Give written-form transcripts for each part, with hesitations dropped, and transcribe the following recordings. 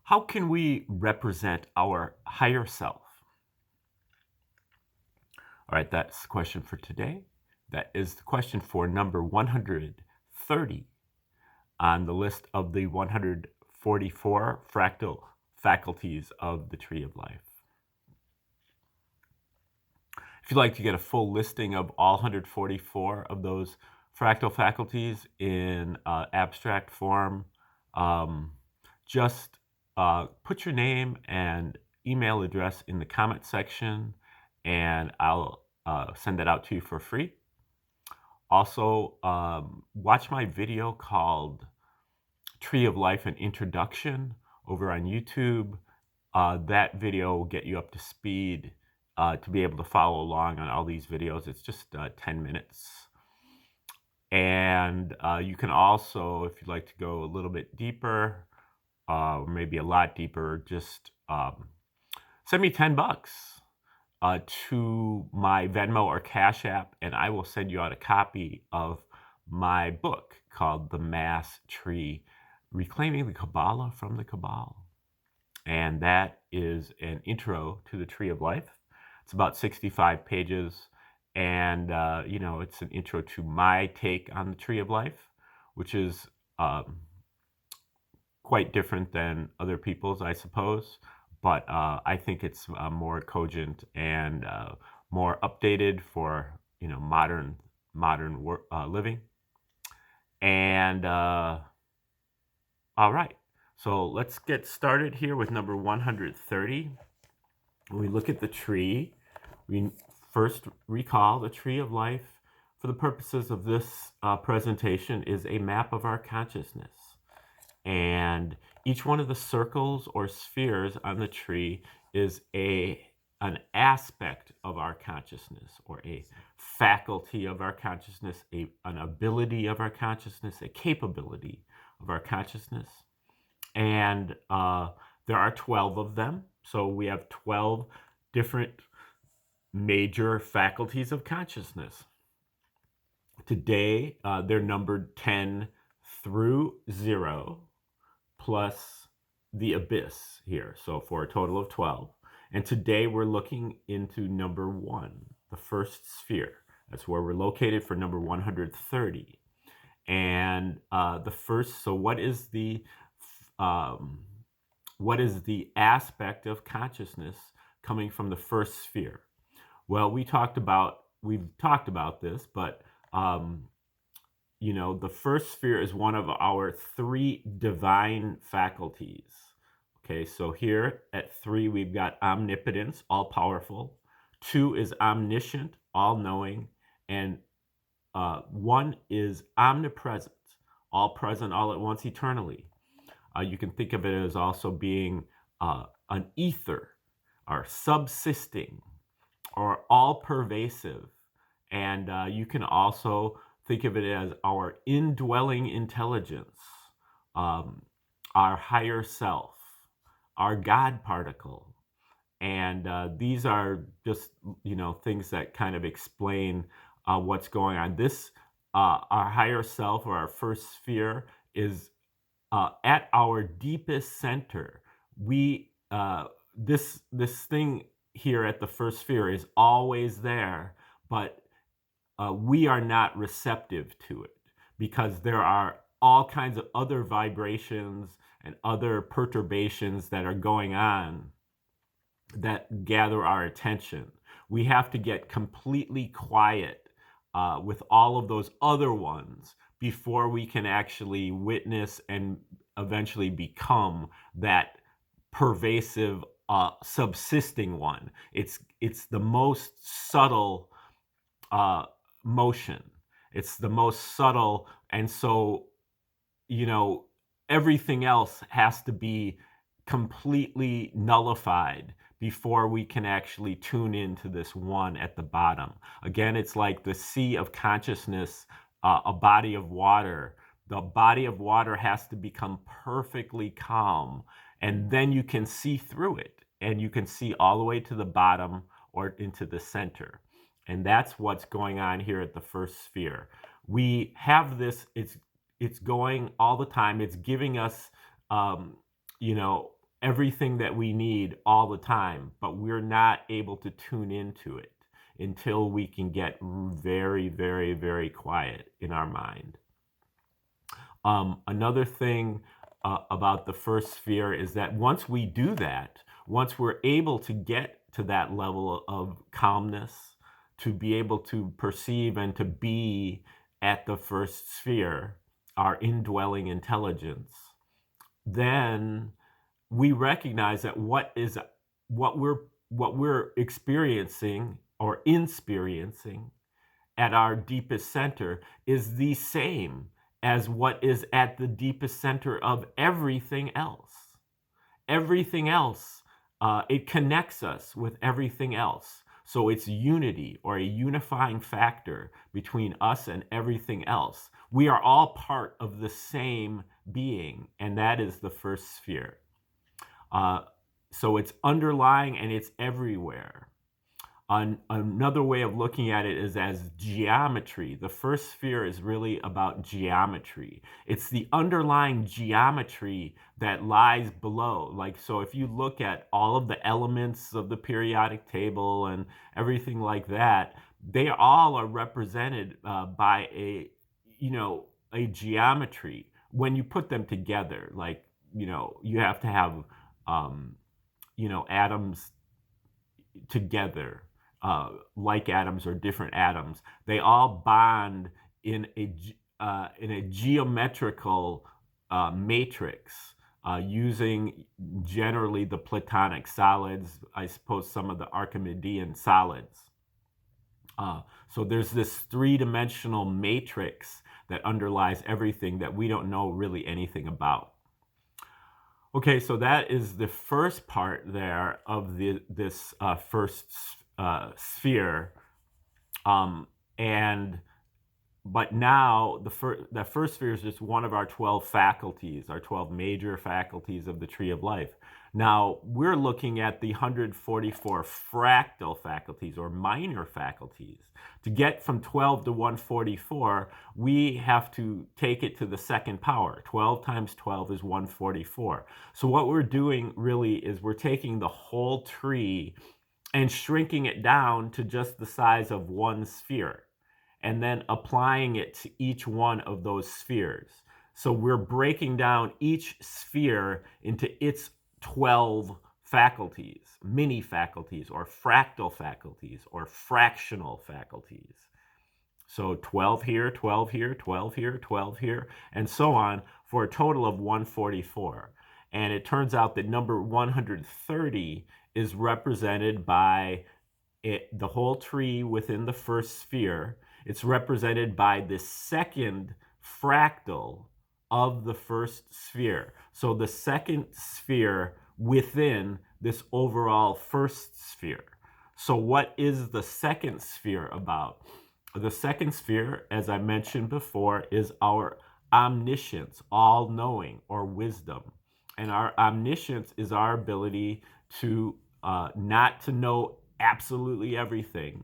How can we represent our higher self? All right, that's the question for today. That is the question for number 130 on the list of the 144 fractal faculties of the Tree of Life. If you'd like to get a full listing of all 144 of those fractal faculties in abstract form, just put your name and email address in the comment section, and I'll send that out to you for free. Also, watch my video called Tree of Life, an Introduction over on YouTube. That video will get you up to speed to be able to follow along on all these videos. It's just 10 minutes. And you can also, if you'd like to go a little bit deeper, maybe a lot deeper, just send me $10 to my Venmo or Cash App, and I will send you out a copy of my book called The Mass Tree, Reclaiming the Kabbalah from the Cabal. And that is an intro to the Tree of Life. It's about 65 pages, and it's an intro to my take on the Tree of Life, which is quite different than other people's, I suppose. But I think it's more cogent and more updated for modern living. And all right, so let's get started here with number 130. When we look at the tree, we first recall the Tree of Life, for the purposes of this presentation, is a map of our consciousness. And each one of the circles or spheres on the tree is an aspect of our consciousness, or a faculty of our consciousness, an ability of our consciousness, a capability of our consciousness. And there are 12 of them. So we have 12 different major faculties of consciousness. Today, they're numbered 10 through 0, plus the abyss here, so for a total of 12. And today we're looking into number 1, the first sphere. That's where we're located for number 130. And so what is the aspect of consciousness coming from the first sphere? Well, we've talked about this, but the first sphere is one of our 3 divine faculties. Okay, so here at 3, we've got omnipotence, all powerful. 2 is omniscient, all knowing. And 1 is omnipresent, all present, all at once, eternally. You can think of it as also being an ether, or subsisting, or all pervasive. And you can also think of it as our indwelling intelligence, our higher self, our God particle. And these are just, things that kind of explain what's going on. This, our higher self, or our first sphere, is at our deepest center. This thing here at the first sphere is always there, but we are not receptive to it, because there are all kinds of other vibrations and other perturbations that are going on that gather our attention. We have to get completely quiet with all of those other ones before we can actually witness and eventually become that pervasive subsisting one. It's the most subtle motion. It's the most subtle, and so everything else has to be completely nullified before we can actually tune into this one at the bottom. Again, it's like the sea of consciousness, a body of water. The body of water has to become perfectly calm, and then you can see through it, and you can see all the way to the bottom or into the center. And that's what's going on here at the first sphere. We have this, it's going all the time. It's giving us, everything that we need all the time, but we're not able to tune into it until we can get very, very, very quiet in our mind. Another thing about the first sphere is that once we do that, once we're able to get to that level of calmness, to be able to perceive and to be at the first sphere, our indwelling intelligence, then we recognize that what we're experiencing or experiencing at our deepest center is the same as what is at the deepest center of everything else. Everything else, it connects us with everything else. So it's unity, or a unifying factor between us and everything else. We are all part of the same being, and that is the first sphere. So it's underlying and it's everywhere. Another way of looking at it is as geometry. The first sphere is really about geometry. It's the underlying geometry that lies below. Like, so if you look at all of the elements of the periodic table and everything like that, they all are represented by a geometry. When you put them together, like, you have to have, atoms together, like atoms or different atoms. They all bond in a geometrical matrix, using generally the Platonic solids, I suppose some of the Archimedean solids. So there's this three-dimensional matrix that underlies everything that we don't know really anything about. Okay, so that is the first part there of this first sphere, but now the first sphere is just one of our 12 faculties, our 12 major faculties of the Tree of Life. Now we're looking at the 144 fractal faculties, or minor faculties. To get from 12 to 144, we have to take it to the second power. 12 times 12 is 144. So what we're doing really is we're taking the whole tree and shrinking it down to just the size of one sphere, and then applying it to each one of those spheres. So we're breaking down each sphere into its 12 faculties, mini faculties, or fractal faculties, or fractional faculties. So 12 here, 12 here, 12 here, 12 here, and so on, for a total of 144. And it turns out that number 130 is represented by the whole tree within the first sphere. It's represented by the second fractal of the first sphere. So the second sphere within this overall first sphere. So what is the second sphere about? The second sphere, as I mentioned before, is our omniscience, all-knowing, or wisdom. And our omniscience is our ability to not to know absolutely everything,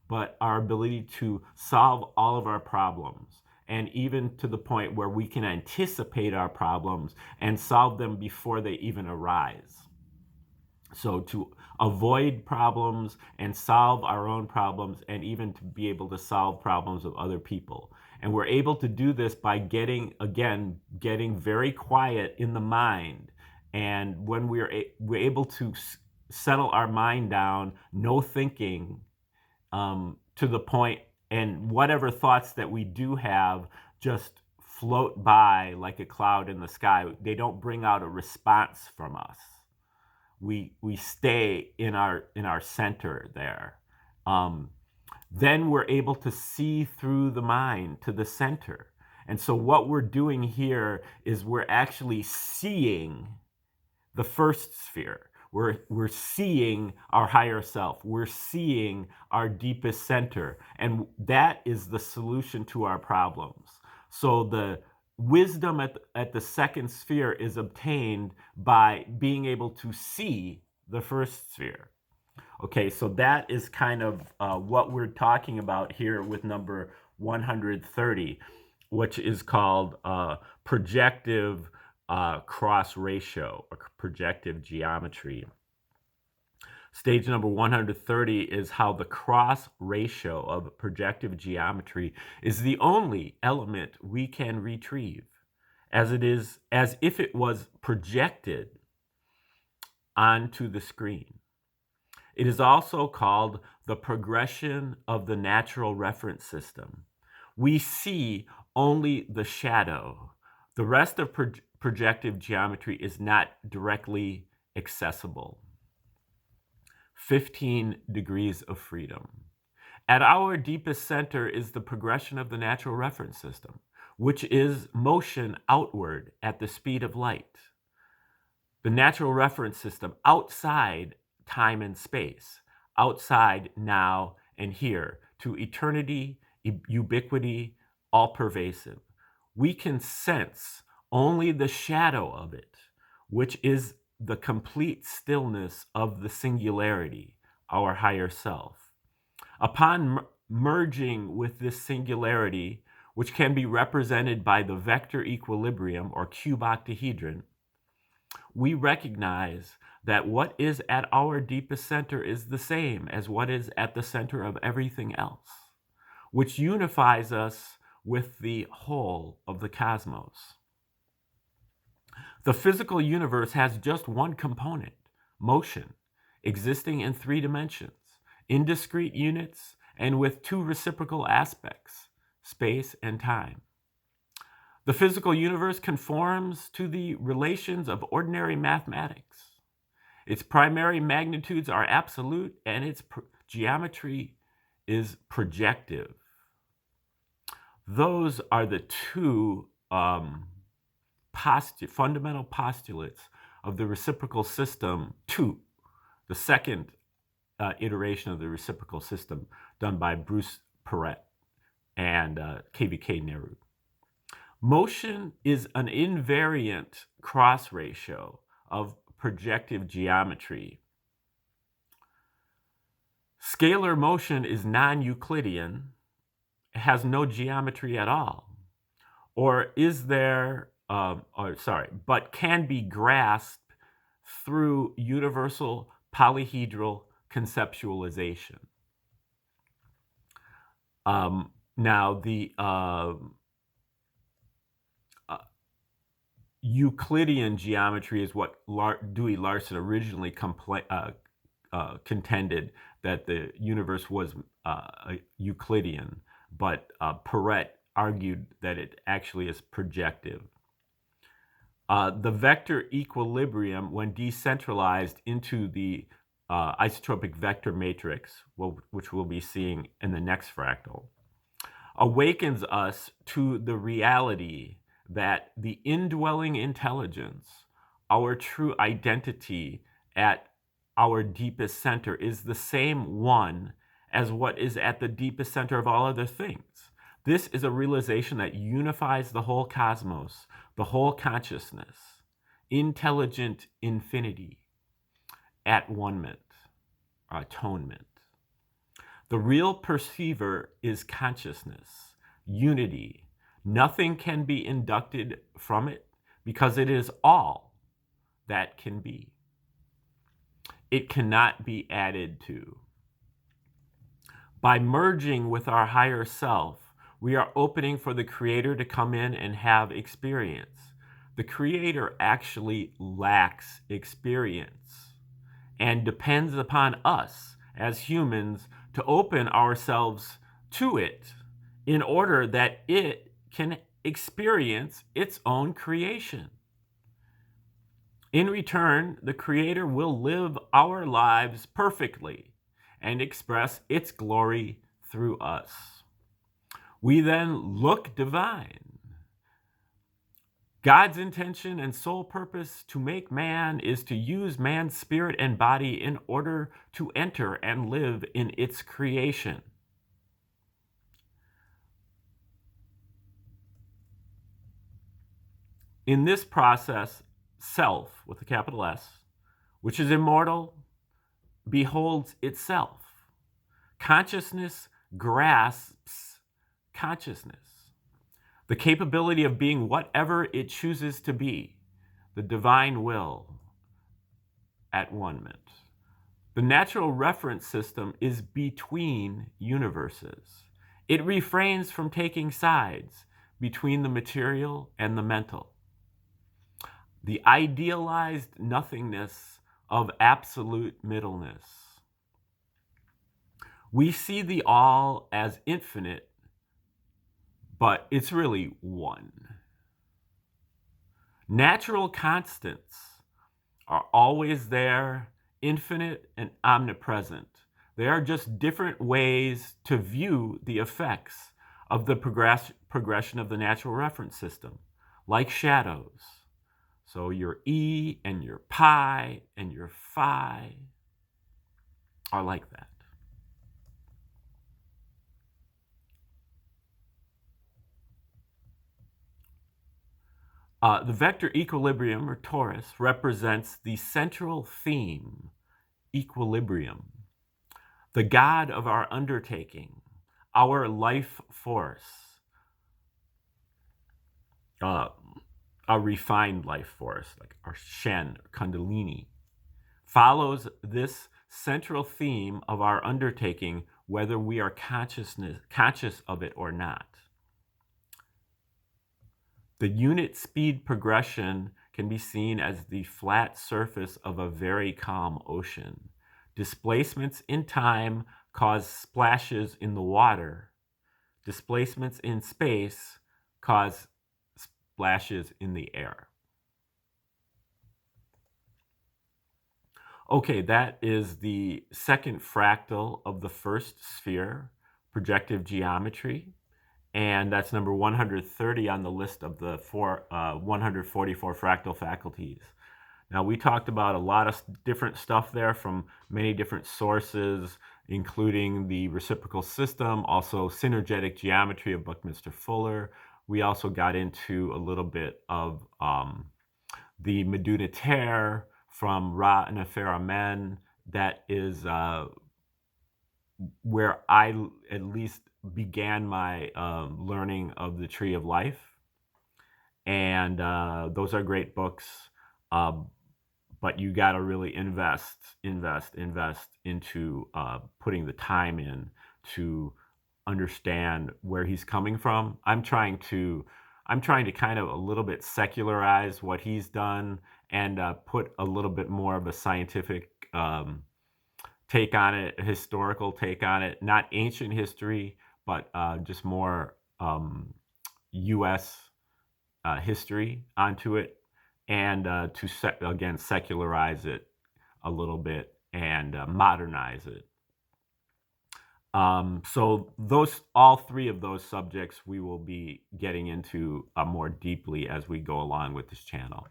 but our ability to solve all of our problems, and even to the point where we can anticipate our problems and solve them before they even arise. So to avoid problems and solve our own problems, and even to be able to solve problems of other people. And we're able to do this by getting very quiet in the mind. And when we're able to settle our mind down, no thinking, to the point, and whatever thoughts that we do have just float by like a cloud in the sky. They don't bring out a response from us. We stay in our center there. Then we're able to see through the mind to the center. And so what we're doing here is we're actually seeing the first sphere. We're seeing our higher self. We're seeing our deepest center. And that is the solution to our problems. So the wisdom at the second sphere is obtained by being able to see the first sphere. Okay, so that is kind of what we're talking about here with number 130, which is called projective cross ratio or projective geometry. Stage number 130 is how the cross ratio of projective geometry is the only element we can retrieve, as if it was projected onto the screen. It is also called the progression of the natural reference system. We see only the shadow. The rest of projective geometry is not directly accessible. 15 degrees of freedom. At our deepest center is the progression of the natural reference system, which is motion outward at the speed of light. The natural reference system outside time and space, outside now and here, to eternity, ubiquity, all pervasive. We can sense only the shadow of it, which is the complete stillness of the singularity, our higher self. Upon merging with this singularity, which can be represented by the vector equilibrium or cube octahedron, we recognize that what is at our deepest center is the same as what is at the center of everything else, which unifies us with the whole of the cosmos. The physical universe has just one component, motion, existing in 3 dimensions, in discrete units, and with 2 reciprocal aspects, space and time. The physical universe conforms to the relations of ordinary mathematics. Its primary magnitudes are absolute, and its geometry is projective. Those are the 2 fundamental postulates of the reciprocal system 2, the second iteration of the reciprocal system done by Bruce Perret and KVK Nehru. Motion is an invariant cross ratio of projective geometry. Scalar motion is non-Euclidean, has no geometry at all, but can be grasped through universal polyhedral conceptualization. Now, the Euclidean geometry is what Dewey Larson originally contended, that the universe was Euclidean, but Perret argued that it actually is projective. The vector equilibrium, when decentralized into the isotropic vector matrix, which we'll be seeing in the next fractal, awakens us to the reality that the indwelling intelligence, our true identity at our deepest center, is the same one as what is at the deepest center of all other things. This is a realization that unifies the whole cosmos, the whole consciousness, intelligent infinity, at one-ment, atonement. The real perceiver is consciousness, unity. Nothing can be inducted from it because it is all that can be. It cannot be added to. By merging with our higher self, we are opening for the Creator to come in and have experience. The Creator actually lacks experience and depends upon us as humans to open ourselves to it in order that it can experience its own creation. In return, the Creator will live our lives perfectly and express its glory through us. We then look divine. God's intention and sole purpose to make man is to use man's spirit and body in order to enter and live in its creation. In this process, self, with a capital S, which is immortal, beholds itself. Consciousness grasps consciousness. The capability of being whatever it chooses to be the divine will at one-ment. The natural reference system is between universes. It refrains from taking sides between the material and the mental. The idealized nothingness of absolute middleness. We see the all as infinite, but it's really one. Natural constants are always there, infinite and omnipresent. They are just different ways to view the effects of the progression of the natural reference system, like shadows. So your E and your pi and your phi are like that. The vector equilibrium, or torus, represents the central theme, equilibrium, the God of our undertaking, our life force, a refined life force, like our Shen, or Kundalini, follows this central theme of our undertaking, whether we are conscious of it or not. The unit speed progression can be seen as the flat surface of a very calm ocean. Displacements in time cause splashes in the water. Displacements in space cause splashes in the air. Okay, that is the second fractal of the first sphere, projective geometry. And that's number 130 on the list of the 144 fractal faculties. Now, we talked about a lot of different stuff there from many different sources, including the reciprocal system, also synergetic geometry of Buckminster Fuller. We also got into a little bit of the Medunitaire from Ra and Afera Men. That is where I at least began my learning of the Tree of Life. And those are great books, but you got to really invest into putting the time in to understand where he's coming from. I'm trying to kind of a little bit secularize what he's done and put a little bit more of a scientific take on it, a historical take on it, not ancient history, but just more U.S. History onto it, and to again secularize it a little bit and modernize it. So all three of those subjects we will be getting into more deeply as we go along with this channel.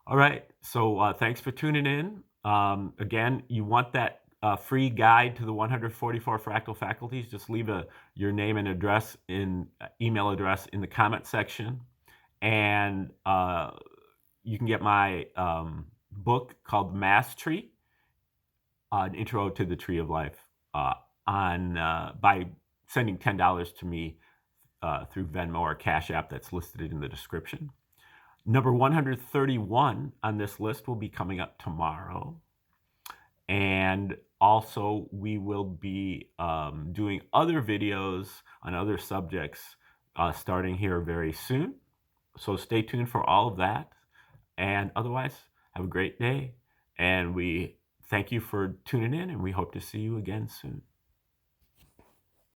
All right, so thanks for tuning in. Again, you want that free guide to the 144 fractal faculties, just leave your name and address email address in the comment section. And you can get my book called Mass Tree, an intro to the Tree of Life, by sending $10 to me through Venmo or Cash App that's listed in the description. Number 131 on this list will be coming up tomorrow. And also, we will be doing other videos on other subjects starting here very soon. So stay tuned for all of that. And otherwise, have a great day. And we thank you for tuning in, and we hope to see you again soon.